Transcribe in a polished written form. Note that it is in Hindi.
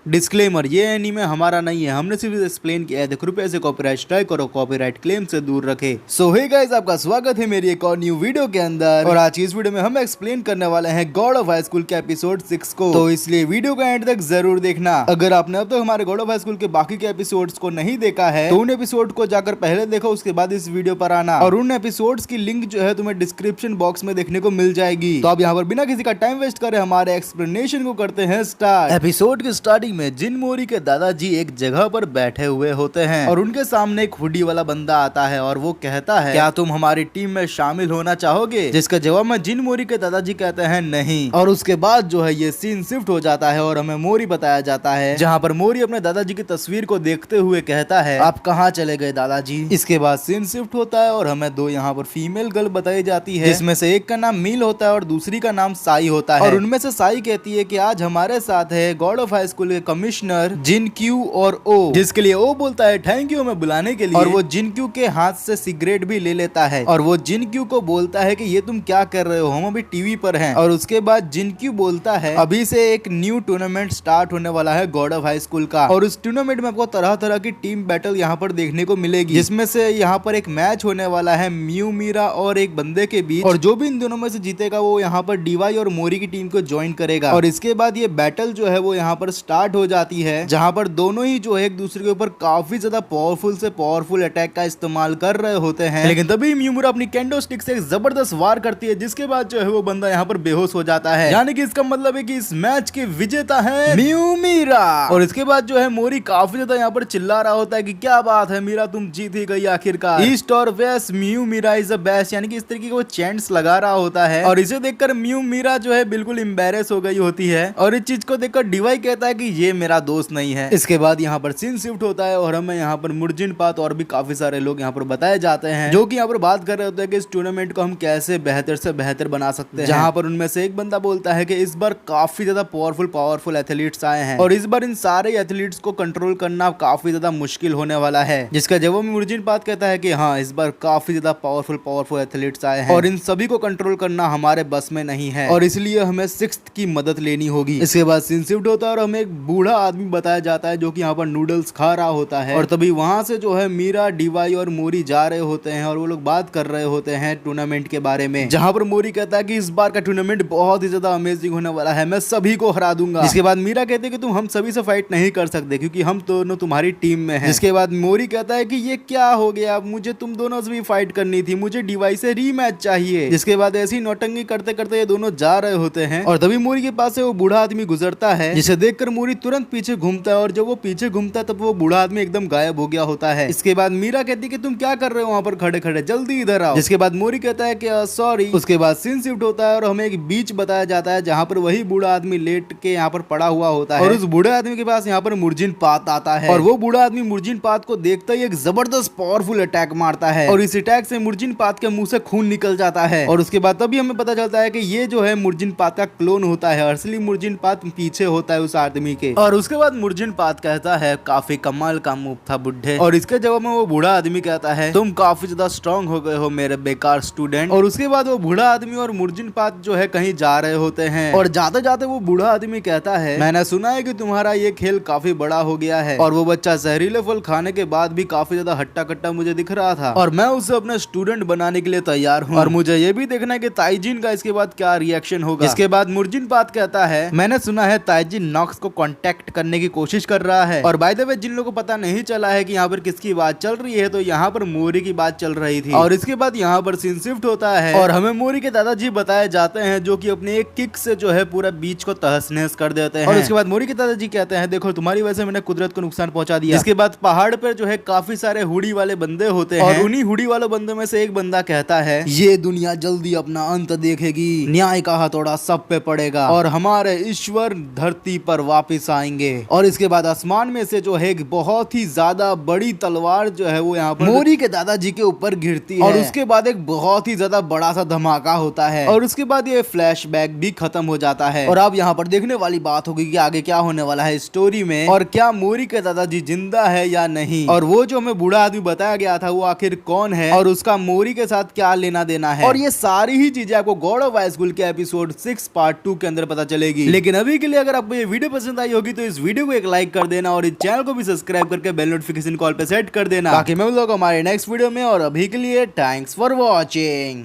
डिस्क्लेमर, ये एनीमे हमारा नहीं है, हमने सिर्फ एक्सप्लेन किया है। कृपया से कॉपीराइट स्ट्राइक और कॉपीराइट क्लेम से दूर रखे। सो हे गाइस, आपका स्वागत है मेरी एक और न्यू वीडियो के अंदर। और आज की इस वीडियो में हम एक्सप्लेन करने वाले हैं गॉड ऑफ हाई स्कूल के एपिसोड 6 को। तो इसलिए वीडियो का एंड तक जरूर देखना। अगर आपने अब तक हमारे गॉड ऑफ हाई स्कूल के बाकी के एपिसोड्स को नहीं देखा है तो उन एपिसोड को जाकर पहले देखो, उसके बाद इस वीडियो पर आना। और उन एपिसोड्स की लिंक जो है तुम्हें डिस्क्रिप्शन बॉक्स में देखने को मिल जाएगी। तो अब यहाँ पर बिना किसी का टाइम वेस्ट करे हमारे एक्सप्लेनेशन को करते हैं स्टार्ट। एपिसोड की स्टार्टिंग में जिनमोरी के दादाजी एक जगह पर बैठे हुए होते हैं और उनके सामने एक हुडी वाला बंदा आता है और वो कहता है, क्या तुम हमारी टीम में शामिल होना चाहोगे? जिसका जवाब में जिनमोरी के दादाजी कहते हैं नहीं। और उसके बाद जो है ये सीन शिफ्ट हो जाता है और हमें मोरी बताया जाता है, जहाँ पर मोरी अपने दादाजी की तस्वीर को देखते हुए कहता है, आप कहाँ चले गए दादाजी? इसके बाद सीन शिफ्ट होता है और हमें दो यहाँ पर फीमेल गर्ल बताई जाती है, जिसमें से एक का नाम मील होता है और दूसरी का नाम साई होता है। और उनमें से साई कहती है कि आज हमारे साथ है गॉड ऑफ हाई स्कूल के कमिश्नर जिन क्यू और ओ, जिसके लिए ओ बोलता है थैंक यू हमें बुलाने के लिए। और वो जिन क्यू के हाथ से सिगरेट भी ले लेता है और वो जिन क्यू को बोलता है कि ये तुम क्या कर रहे हो, हम अभी टीवी पर हैं। और उसके बाद जिन क्यू बोलता है, अभी से एक न्यू टूर्नामेंट स्टार्ट होने वाला है गॉड ऑफ हाई स्कूल का, और उस टूर्नामेंट में आपको तरह तरह की टीम बैटल यहाँ पर देखने को मिलेगी, जिसमें से यहाँ पर एक मैच होने वाला है म्यू मीरा और एक बंदे के बीच। और जो भी इन दोनों में से जीतेगा वो यहाँ पर डीवाई और मोरी की टीम को ज्वाइन करेगा। और इसके बाद ये बैटल जो है वो यहाँ पर स्टार्ट हो जाती है, जहाँ पर दोनों ही जो है एक दूसरे के ऊपर काफी ज्यादा पावरफुल से पावरफुल अटैक का इस्तेमाल कर रहे होते हैं। लेकिन तभी म्यूमिरा अपनी कैंडो स्टिक से एक जबरदस्त वार करती है, जिसके बाद जो है वो बंदा यहाँ पर बेहोश हो जाता है। यानी कि इसका मतलब है कि इस मैच के विजेता है म्यूमिरा। और इसके बाद जो है मोरी काफी ज्यादा यहाँ पर चिल्ला रहा होता है कि क्या बात है मीरा, तुम जीत ही गई आखिरकार, ईस्ट और वेस्ट म्यूमिरा इज द बेस्ट, यानी कि इस तरीके के वो चैंट्स लगा रहा होता है। और इसे देखकर म्यूमिरा जो है बिल्कुल एम्बैरेस हो गई होती है और इस चीज को देखकर डीवाई कहता है कि ये मेरा दोस्त नहीं है। इसके बाद यहाँ पर सीन शिफ्ट होता है और हमें यहाँ पर मुर्जिन पात और भी काफी सारे लोग यहाँ पर बताए जाते हैं, जो कि यहाँ पर बात कर रहे होते हैं कि इस टूर्नामेंट को हम कैसे बेहतर से बेहतर बना सकते हैं। जहाँ पर उनमें से एक बंदा बोलता है कि इस बार काफी ज्यादा पावरफुल एथलीट्स आए हैं और इस बार इन सारे एथलीट्स को कंट्रोल करना काफी ज्यादा मुश्किल होने वाला है। जिसका जवाब में मुर्जिन पात कहता है कि हाँ, इस बार काफी ज्यादा पावरफुल एथलीट्स आए हैं और इन सभी को कंट्रोल करना हमारे बस में नहीं है और इसलिए हमें सिक्स्थ की मदद लेनी होगी। इसके बाद सीन शिफ्ट होता है और हमें एक बूढ़ा आदमी बताया जाता है जो कि यहाँ पर नूडल्स खा रहा होता है। और तभी वहां से जो है मीरा, डीवाई और मोरी जा रहे होते हैं और वो लोग बात कर रहे होते हैं टूर्नामेंट के बारे में, जहां पर मोरी कहता है कि इस बार का टूर्नामेंट बहुत ही ज्यादा अमेजिंग होने वाला है, मैं सभी को हरा दूंगा। इसके बाद मीरा कहते हैं कि तुम हम सभी से फाइट नहीं कर सकते क्योंकि हम दोनों तुम्हारी टीम में हैं। जिसके बाद मोरी कहता है कि ये क्या हो गया, मुझे तुम दोनों से भी फाइट करनी थी, मुझे डीवाई से रीमैच चाहिए। जिसके बाद ऐसी नौटंकी करते करते ये दोनों जा रहे होते हैं और तभी मोरी के पास से वो बूढ़ा आदमी गुजरता है, जिसे देखकर मोरी तुरंत पीछे घूमता है और जब वो पीछे घूमता है तब वो बूढ़ा आदमी एकदम गायब हो गया होता है। इसके बाद मीरा कहती है कि तुम क्या कर रहे हो वहाँ पर खड़े खड़े, जल्दी इधर आओ। जिसके बाद मोरी कहता है कि सॉरी। उसके बाद सीन शिफ्ट होता है और हमें एक बीच बताया जाता है जहाँ पर वही बूढ़ा आदमी लेट के यहाँ पर पड़ा हुआ होता है और उस बूढ़े आदमी के पास यहाँ पर मुर्जिन पात आता है और वो बूढ़ा आदमी मुर्जिन पात को देखता ही एक जबरदस्त पावरफुल अटैक मारता है और इस अटैक से मुर्जिन पात के मुंह से खून निकल जाता है। और उसके बाद तभी हमें पता चलता है कि ये जो है मुर्जिन पात का क्लोन होता है, असली मुर्जिन पात पीछे होता है उस आदमी के। और उसके बाद मुर्जिन पात कहता है, काफी कमाल का मूव था बुड्ढे। और इसके जवाब में वो बूढ़ा आदमी कहता है, तुम काफी ज्यादा स्ट्रांग हो गए हो मेरे बेकार स्टूडेंट। और उसके बाद वो बूढ़ा आदमी और मुर्जिन पात जो है कहीं जा रहे होते हैं और जाते जाते वो बूढ़ा आदमी कहता है, मैंने सुना है कि तुम्हारा ये खेल काफी बड़ा हो गया है और वो बच्चा जहरीले फल खाने के बाद भी काफी ज्यादा हट्टा कट्टा मुझे दिख रहा था और मैं उसे अपना स्टूडेंट बनाने के लिए तैयार हूँ और मुझे ये भी देखना है कि ताइजिन का इसके बाद क्या रिएक्शन होगा। इसके बाद मुर्जिन पात कहता है, मैंने सुना है ताइजिन नॉक्स को कांटेक्ट करने की कोशिश कर रहा है। और बाय द वे जिन लोगों को पता नहीं चला है कि यहाँ पर किसकी बात चल रही है, तो यहाँ पर मोरी की बात चल रही थी। और इसके बाद यहाँ पर सीन शिफ्ट होता है और हमें मोरी के दादाजी बताए जाते हैं जो कि अपने एक किक से जो है पूरा बीच को तहस नहस कर देते हैं। और उसके बाद मोरी के दादाजी कहते हैं, देखो तुम्हारी वजह से मैंने कुदरत को नुकसान पहुंचा दिया। इसके बाद पहाड़ पर जो है काफी सारे हुडी वाले बंदे होते हैं और उन्हीं हुडी वाले बंदों में से एक बंदा कहता है, ये दुनिया जल्दी अपना अंत देखेगी, न्याय का हथौड़ा सब पे पड़ेगा और हमारे ईश्वर धरती पर वापस आएंगे। और इसके बाद आसमान में से जो है एक बहुत ही ज्यादा बड़ी तलवार जो है वो यहाँ पर मोरी के दादाजी के ऊपर गिरती है और उसके बाद एक बहुत ही ज्यादा बड़ा सा धमाका होता है और उसके बाद ये फ्लैशबैक भी खत्म हो जाता है। और अब यहाँ पर देखने वाली बात होगी कि आगे क्या होने वाला है स्टोरी में और क्या मोरी के दादाजी जिंदा है या नहीं, और वो जो हमें बूढ़ा आदमी बताया गया था वो आखिर कौन है और उसका मोरी के साथ क्या लेना देना है। और ये सारी ही चीजें आपको गॉड ऑफ हाई स्कूल के एपिसोड 6 पार्ट 2 के अंदर पता चलेगी। लेकिन अभी के लिए अगर आपको ये वीडियो पसंद आई आई होगी तो इस वीडियो को एक लाइक कर देना और इस चैनल को भी सब्सक्राइब करके बेल नोटिफिकेशन कॉल पे सेट कर देना। बाकी मैं मिलूंगा हमारे नेक्स्ट वीडियो में और अभी के लिए थैंक्स फॉर वॉचिंग।